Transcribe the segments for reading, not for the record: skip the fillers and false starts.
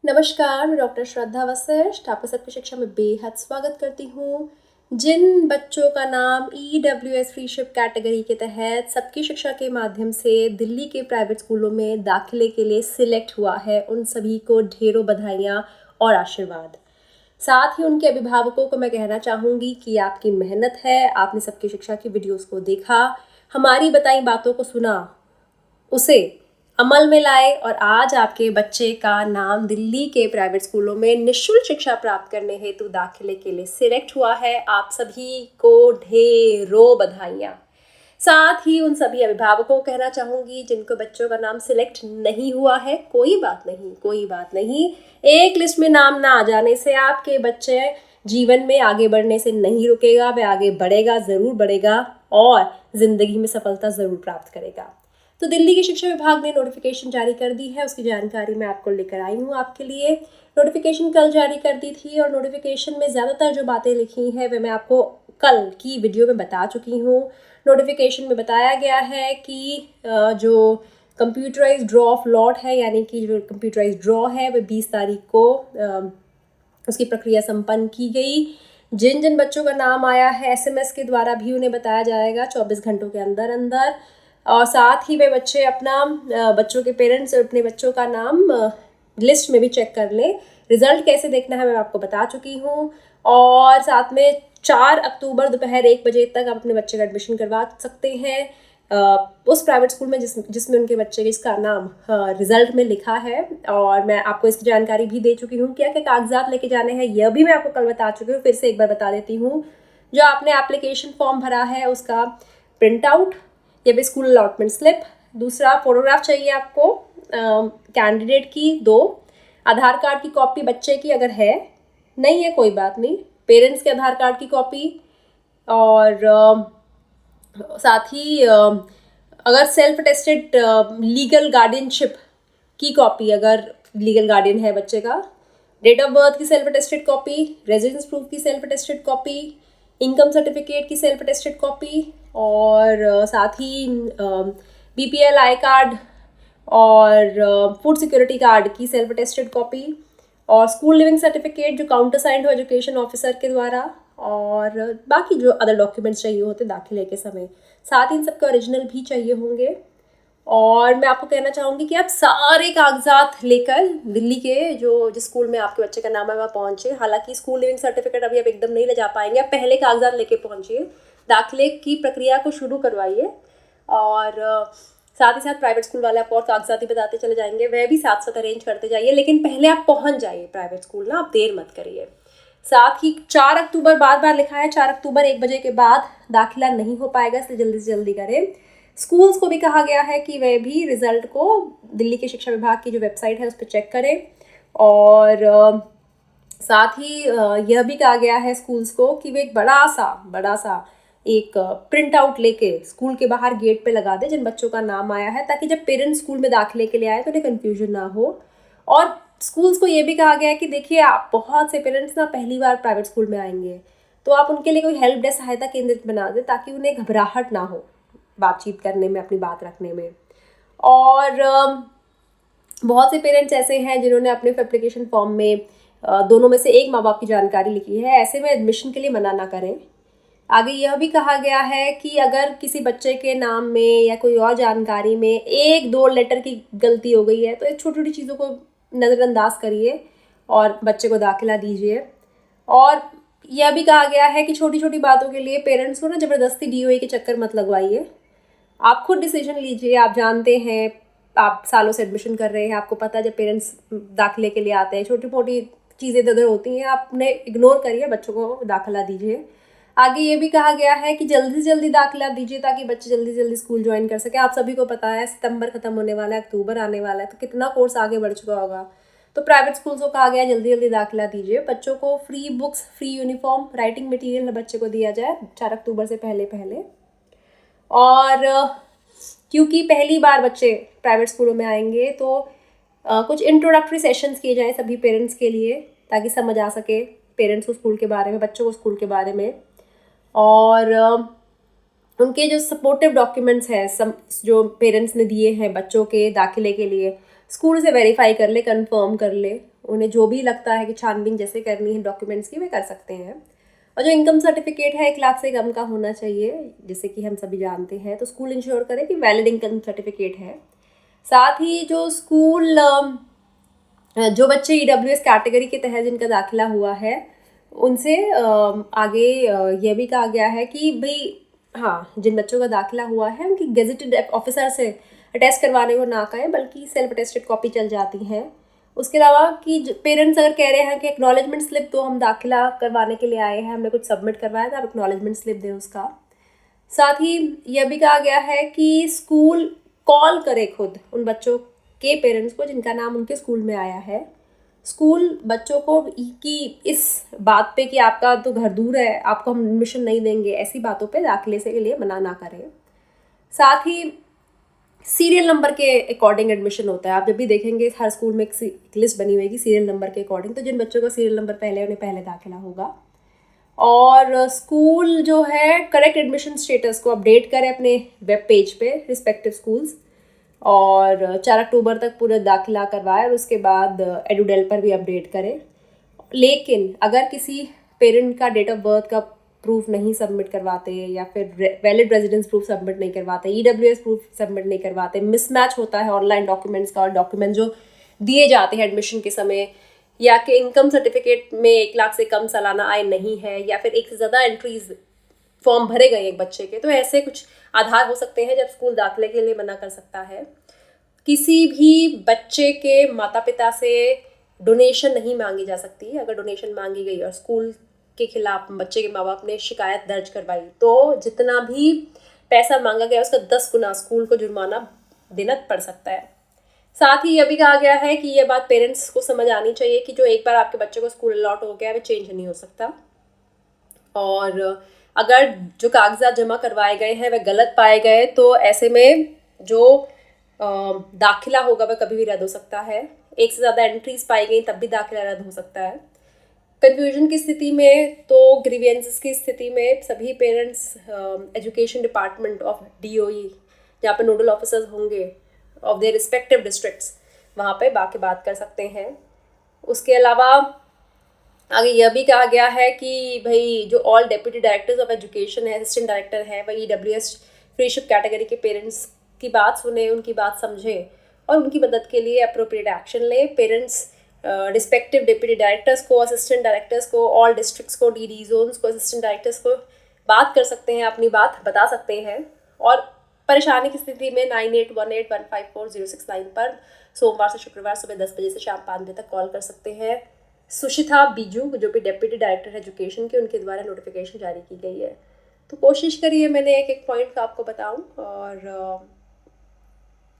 नमस्कार, मैं डॉक्टर श्रद्धा वशिष्ठ आपका सबकी शिक्षा में बेहद स्वागत करती हूँ। जिन बच्चों का नाम EWS फ्रीशिप कैटेगरी के तहत सबकी शिक्षा के माध्यम से दिल्ली के प्राइवेट स्कूलों में दाखिले के लिए सिलेक्ट हुआ है, उन सभी को ढेरों बधाइयाँ और आशीर्वाद। साथ ही उनके अभिभावकों को मैं कहना चाहूँगी कि आपकी मेहनत है, आपने सबकी शिक्षा की वीडियोज़ को देखा, हमारी बताई बातों को सुना, उसे अमल में लाए और आज आपके बच्चे का नाम दिल्ली के प्राइवेट स्कूलों में निःशुल्क शिक्षा प्राप्त करने हेतु दाखिले के लिए सिलेक्ट हुआ है। आप सभी को ढेरों बधाइयाँ। साथ ही उन सभी अभिभावकों को कहना चाहूँगी जिनको बच्चों का नाम सिलेक्ट नहीं हुआ है, कोई बात नहीं। एक लिस्ट में नाम ना आ जाने से आपके बच्चे जीवन में आगे बढ़ने से नहीं रुकेगा, वह आगे बढ़ेगा, ज़रूर बढ़ेगा और ज़िंदगी में सफलता ज़रूर प्राप्त करेगा। तो दिल्ली के शिक्षा विभाग ने नोटिफिकेशन जारी कर दी है, उसकी जानकारी मैं आपको लेकर आई हूँ आपके लिए। नोटिफिकेशन कल जारी कर दी थी और नोटिफिकेशन में ज़्यादातर जो बातें लिखी हैं वह मैं आपको कल की वीडियो में बता चुकी हूँ। नोटिफिकेशन में बताया गया है कि जो कंप्यूटराइज्ड ड्रॉ ऑफ लॉट है, यानी कि जो कंप्यूटराइज्ड ड्रॉ है वह 20 तारीख को उसकी प्रक्रिया संपन्न की गई। जिन जिन बच्चों का नाम आया है SMS के द्वारा भी उन्हें बताया जाएगा 24 घंटों के अंदर अंदर। और साथ ही वे बच्चे अपना बच्चों के पेरेंट्स अपने बच्चों का नाम लिस्ट में भी चेक कर लें। रिज़ल्ट कैसे देखना है मैं आपको बता चुकी हूँ। और साथ में 4 अक्टूबर दोपहर 1 बजे तक आप अपने बच्चे का एडमिशन करवा सकते हैं उस प्राइवेट स्कूल में जिसमें उनके बच्चे इसका नाम रिज़ल्ट में लिखा है। और मैं आपको इसकी जानकारी भी दे चुकी हूँ, क्या क्या कागजात लेके जाने हैं यह भी मैं आपको कल बता चुकी हूँ। फिर से एक बार बता देती हूँ। जो आपने एप्लीकेशन फॉर्म भरा है उसका प्रिंट आउट या फिर स्कूल अलॉटमेंट स्लिप, दूसरा फोटोग्राफ चाहिए आपको कैंडिडेट की 2, आधार कार्ड की कॉपी बच्चे की अगर है, नहीं है कोई बात नहीं, पेरेंट्स के आधार कार्ड की कॉपी, और साथ ही अगर सेल्फ अटेस्टेड लीगल गार्डियनशिप की कॉपी, अगर लीगल गार्डियन है बच्चे का, डेट ऑफ बर्थ की self attested copy, residence proof की self attested copy, income certificate की सेल्फ अटेस्टेड कॉपी, और साथ ही BPL आई कार्ड और फूड सिक्योरिटी कार्ड की सेल्फ अटेस्टेड कॉपी, और स्कूल लिविंग सर्टिफिकेट जो काउंटर साइंड हो एजुकेशन ऑफिसर के द्वारा, और बाकी जो अदर डॉक्यूमेंट्स चाहिए होते दाखिले के समय, साथ ही इन सबके ओरिजिनल भी चाहिए होंगे। और मैं आपको कहना चाहूँगी कि आप सारे कागजात लेकर दिल्ली के जिस स्कूल में आपके बच्चे का नाम है वहाँ पहुँचे। हालांकि स्कूल लिविंग सर्टिफिकेट अभी आप एकदम नहीं ले जा पाएंगे, आप पहले कागजात लेके पहुँचिए, दाखिले की प्रक्रिया को शुरू करवाइए। और साथ ही साथ प्राइवेट स्कूल वाले आपको और कागजात ही बताते चले जाएंगे, वह भी साथ साथ अरेंज करते जाइए, लेकिन पहले आप पहुँच जाइए प्राइवेट स्कूल ना, आप देर मत करिए। साथ ही 4 अक्टूबर बार लिखा है, 4 अक्टूबर 1 बजे के बाद दाखिला नहीं हो पाएगा, इसलिए जल्दी से जल्दी करें। स्कूल्स को भी कहा गया है कि वे भी रिजल्ट को दिल्ली के शिक्षा विभाग की जो वेबसाइट है उस पर चेक करें। और साथ ही यह भी कहा गया है स्कूल्स को कि वे एक बड़ा सा एक प्रिंट आउट लेके स्कूल के बाहर गेट पे लगा दे जिन बच्चों का नाम आया है, ताकि जब पेरेंट्स स्कूल में दाखिले के लिए आए तो उन्हें कन्फ्यूजन ना हो। और स्कूल्स को ये भी कहा गया है कि देखिए, आप बहुत से पेरेंट्स ना पहली बार प्राइवेट स्कूल में आएंगे, तो आप उनके लिए कोई हेल्प डेस्क सहायता केंद्र बना दें ताकि उन्हें घबराहट ना हो बातचीत करने में, अपनी बात रखने में। और बहुत से पेरेंट्स ऐसे हैं जिन्होंने अपने एप्लीकेशन फॉर्म में दोनों में से एक माँ बाप की जानकारी लिखी है, ऐसे में एडमिशन के लिए मना ना करें। आगे यह भी कहा गया है कि अगर किसी बच्चे के नाम में या कोई और जानकारी में 1-2 लेटर की गलती हो गई है तो छोटी छोटी चीज़ों को नज़रअंदाज करिए और बच्चे को दाखिला दीजिए। और यह भी कहा गया है कि छोटी छोटी बातों के लिए पेरेंट्स को ना ज़बरदस्ती DOA के चक्कर मत लगवाइए, आप खुद डिसीजन लीजिए। आप जानते हैं, आप सालों से एडमिशन कर रहे हैं, आपको पता है जब पेरेंट्स दाखिले के लिए आते हैं छोटी मोटी चीज़ें इधर होती हैं, आप उन्हें इग्नोर करिए, बच्चों को दाखिला दीजिए। आगे ये भी कहा गया है कि जल्दी से जल्दी दाखिला दीजिए ताकि बच्चे जल्दी से जल्दी स्कूल ज्वाइन कर सके। आप सभी को पता है सितंबर खत्म होने वाला है, अक्टूबर आने वाला है, तो कितना कोर्स आगे बढ़ चुका होगा। तो प्राइवेट स्कूल्स को कहा गया जल्दी जल्दी दाखिला दीजिए। बच्चों को free books, free uniform, writing material बच्चे को दिया जाए 4 अक्टूबर से पहले। और क्योंकि पहली बार बच्चे प्राइवेट स्कूलों में आएंगे तो कुछ इंट्रोडक्टरी सेशंस किए जाएँ सभी पेरेंट्स के लिए, ताकि समझ आ सके पेरेंट्स को स्कूल के बारे में, बच्चों को स्कूल के बारे में। और उनके जो सपोर्टिव डॉक्यूमेंट्स हैं जो पेरेंट्स ने दिए हैं बच्चों के दाखिले के लिए, स्कूल से वेरीफाई कर ले, कंफर्म कर ले। उन्हें जो भी लगता है कि छानबीन जैसे करनी है डॉक्यूमेंट्स की वे कर सकते हैं। और जो इनकम सर्टिफिकेट है 1 लाख से कम का होना चाहिए, जैसे कि हम सभी जानते हैं। तो स्कूल इंश्योर करे कि वैलिड इनकम सर्टिफिकेट है। साथ ही जो स्कूल जो बच्चे EWS कैटेगरी के तहत जिनका दाखिला हुआ है उनसे आगे यह भी कहा गया है कि भाई हाँ, जिन बच्चों का दाखिला हुआ है उनकी गेजेटेड ऑफिसर से अटेस्ट करवाने को ना कहें, बल्कि सेल्फ अटेस्टेड कॉपी चल जाती है। उसके अलावा कि पेरेंट्स अगर कह रहे हैं कि एक्नॉलेजमेंट स्लिप तो हम दाखिला करवाने के लिए आए हैं, हमने कुछ सबमिट करवाया था, आप एक्नॉलेजमेंट स्लिप दें उसका। साथ ही यह भी कहा गया है कि स्कूल कॉल करे खुद उन बच्चों के पेरेंट्स को जिनका नाम उनके स्कूल में आया है। स्कूल बच्चों को कि इस बात पे कि आपका तो घर दूर है, आपको हम एडमिशन नहीं देंगे, ऐसी बातों पे दाखिले से के लिए मना ना करें। साथ ही सीरियल नंबर के अकॉर्डिंग एडमिशन होता है। आप जब भी देखेंगे हर स्कूल में एक लिस्ट बनी हुई है सीरियल नंबर के अकॉर्डिंग, तो जिन बच्चों का सीरियल नंबर पहले उन्हें पहले दाखिला होगा। और स्कूल जो है करेक्ट एडमिशन स्टेटस को अपडेट करें अपने वेब पेज पे रिस्पेक्टिव स्कूल्स, और 4 अक्टूबर तक पूरा दाखिला करवाएं और उसके बाद एडुडेल पर भी अपडेट करें। लेकिन अगर किसी पेरेंट का डेट ऑफ बर्थ का प्रूफ नहीं सबमिट करवाते या फिर वैलिड रेजिडेंस प्रूफ सबमिट नहीं करवाते, EWS प्रूफ सबमिट नहीं करवाते, मिसमैच होता है ऑनलाइन डॉक्यूमेंट्स का और डॉक्यूमेंट जो दिए जाते हैं एडमिशन के समय, या कि इनकम सर्टिफिकेट में 1 लाख से कम सालाना आय नहीं है, या फिर एक से ज़्यादा एंट्रीज फॉर्म भरे गए एक बच्चे के, तो ऐसे कुछ आधार हो सकते हैं जब स्कूल दाखिले के लिए मना कर सकता है। किसी भी बच्चे के माता पिता से डोनेशन नहीं मांगी जा सकती। अगर डोनेशन मांगी गई और स्कूल के खिलाफ बच्चे के माँ बाप ने शिकायत दर्ज करवाई तो जितना भी पैसा मांगा गया उसका 10 गुना स्कूल को जुर्माना देना पड़ सकता है। साथ ही यह भी कहा गया है कि यह बात पेरेंट्स को समझ आनी चाहिए कि जो एक बार आपके बच्चे को स्कूल अलॉट हो गया है वह चेंज नहीं हो सकता, और अगर जो कागजात जमा करवाए गए हैं वह गलत पाए गए तो ऐसे में जो दाखिला होगा वह कभी भी रद्द हो सकता है। एक से ज़्यादा एंट्रीज पाई गई तब भी दाखिला रद्द हो सकता है। कन्फ्यूजन की स्थिति में तो ग्रीवियंसेस की स्थिति में सभी parents education department of DOE जहाँ पे नोडल ऑफिसर्स होंगे ऑफ देयर रिस्पेक्टिव डिस्ट्रिक्ट्स वहाँ पे बाकी बात कर सकते हैं। उसके अलावा आगे यह भी कहा गया है कि भाई जो all deputy directors of education है, असिस्टेंट डायरेक्टर है, वह EWS फ्रीशिप कैटेगरी के पेरेंट्स की बात सुने, उनकी बात समझें और उनकी मदद के लिए अप्रोप्रिएट एक्शन ले। पेरेंट्स रिस्पेक्टिव डिप्यूटी डायरेक्टर्स को, असिस्टेंट डायरेक्टर्स को, ऑल डिस्ट्रिक्ट्स को, DD जोन्स को, असिस्टेंट डायरेक्टर्स को बात कर सकते हैं, अपनी बात बता सकते हैं। और परेशानी की स्थिति में 9818154069 पर सोमवार से शुक्रवार सुबह 10 बजे से शाम 5 बजे तक कॉल कर सकते हैं। सुशिता बीजू जो कि डेप्यूटी डायरेक्टर एजुकेशन के, उनके द्वारा नोटिफिकेशन जारी की गई है। तो कोशिश करिए मैंने एक एक पॉइंट का आपको बताऊं और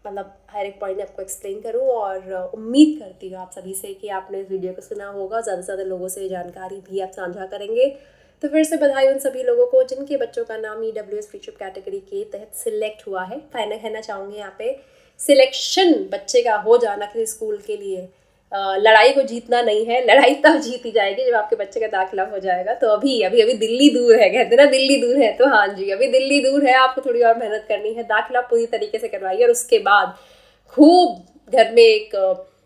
मतलब हर एक पॉइंट आपको एक्सप्लेन करूं, और उम्मीद करती हूँ आप सभी से कि आपने इस वीडियो को सुना होगा, ज़्यादा से ज़्यादा लोगों से जानकारी भी आप साझा करेंगे। तो फिर से बधाई उन सभी लोगों को जिनके बच्चों का नाम EWS फ्रीशिप कैटेगरी के तहत सिलेक्ट हुआ है। कहना चाहूँगी यहाँ पे सिलेक्शन बच्चे का हो जाना किसी स्कूल के लिए लड़ाई को जीतना नहीं है, लड़ाई तब जीती जाएगी जब आपके बच्चे का दाखिला हो जाएगा। तो अभी दिल्ली दूर है, कहते ना दिल्ली दूर है, तो हाँ जी अभी दिल्ली दूर है, आपको थोड़ी और मेहनत करनी है। दाखिला पूरी तरीके से करवाइए और उसके बाद खूब घर में एक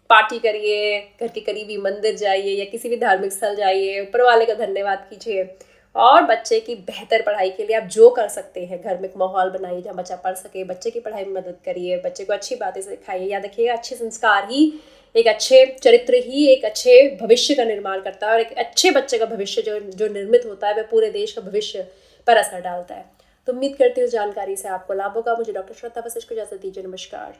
पार्टी करिए, घर के करीबी मंदिर जाइए या किसी भी धार्मिक स्थल जाइए, ऊपर वाले का धन्यवाद कीजिए और बच्चे की बेहतर पढ़ाई के लिए आप जो कर सकते हैं घर में एक माहौल बनाइए जहाँ बच्चा पढ़ सके, बच्चे की पढ़ाई में मदद करिए, बच्चे को अच्छी बातें सिखाइए। याद रखिएगा अच्छे संस्कार ही, एक अच्छे चरित्र ही एक अच्छे भविष्य का निर्माण करता है, और एक अच्छे बच्चे का भविष्य जो निर्मित होता है वह पूरे देश का भविष्य पर असर डालता है। तो उम्मीद करती हूँ जानकारी से आपको लाभ होगा। मुझे डॉक्टर श्रद्धा वशिष्ठ को इजाजत दीजिए। नमस्कार।